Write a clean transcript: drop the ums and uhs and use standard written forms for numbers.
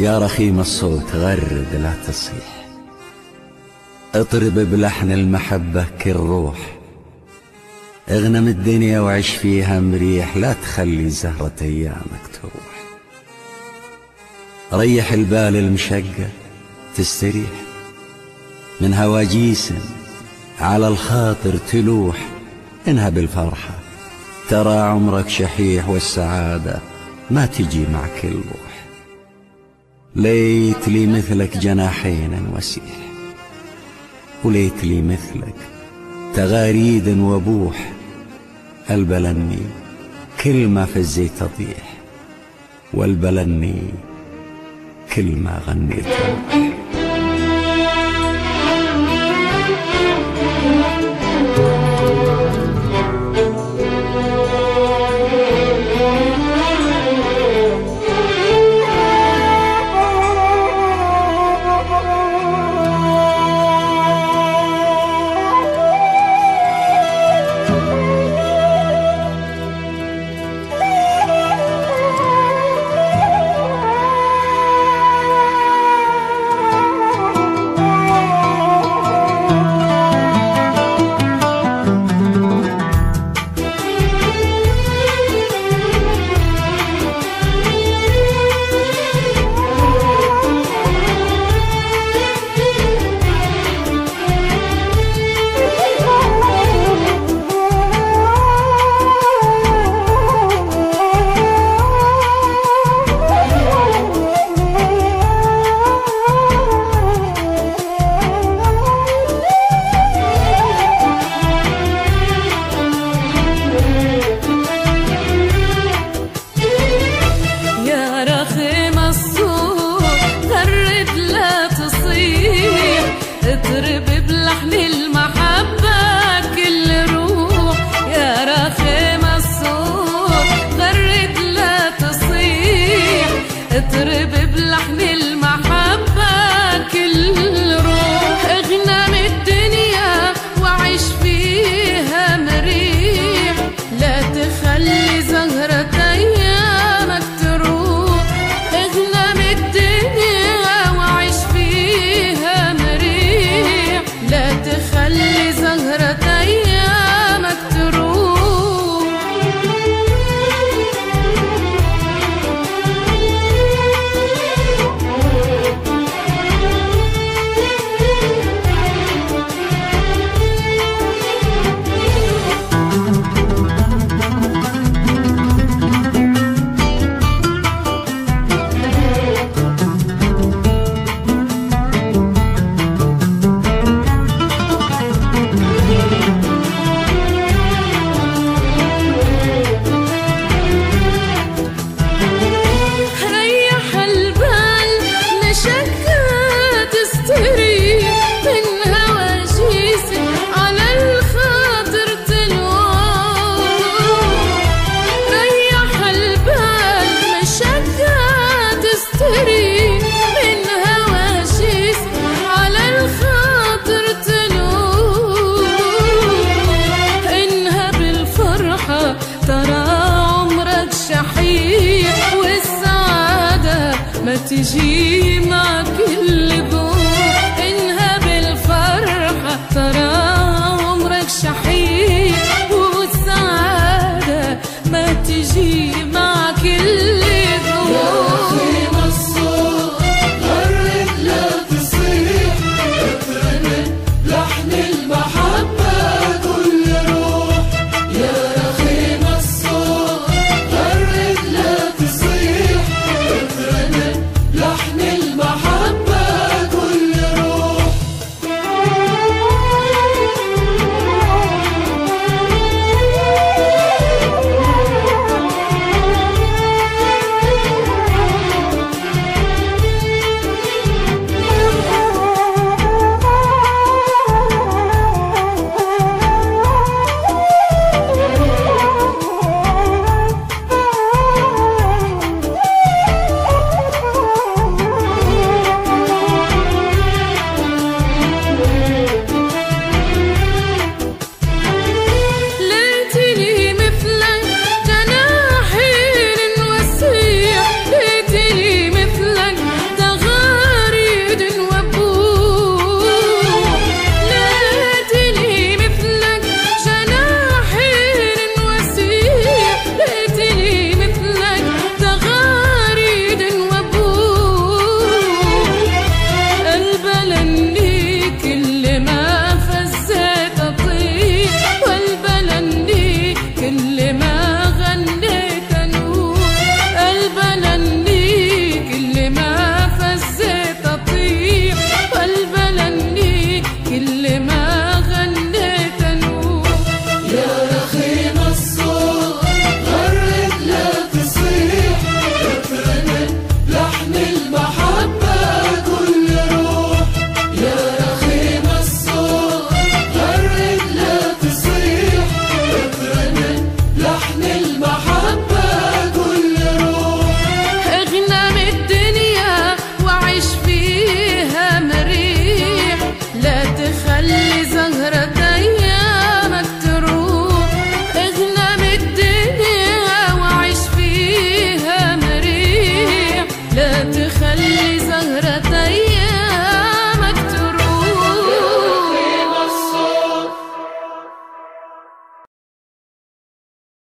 يا رخيم الصوت غرد لا تصيح، اطرب بلحن المحبة كل روح، اغنم الدنيا وعيش فيها مريح، لا تخلي زهرة ايامك تروح. ريح البال المشقة تستريح من هواجيس على الخاطر تلوح، انها بالفرحة ترى عمرك شحيح، والسعادة ما تجي مع كل روح. ليت لي مثلك جناحين وسيح، وليت لي مثلك تغاريد وبوح، البلني كل ما فزيت تطيح، والبلني كل ما غنيت روح. اضرب بلحن المحبة كل روح، يا رخيم الصوت غرد لا تصيح، اضرب بلحن المحبة كل روح، اغنم الدنيا وعيش فيها مريح، لا تخلي زهرة ايامك تروح، اغنم الدنيا وعيش فيها مريح، لا تخلي زهرة ايامك تروح. تجي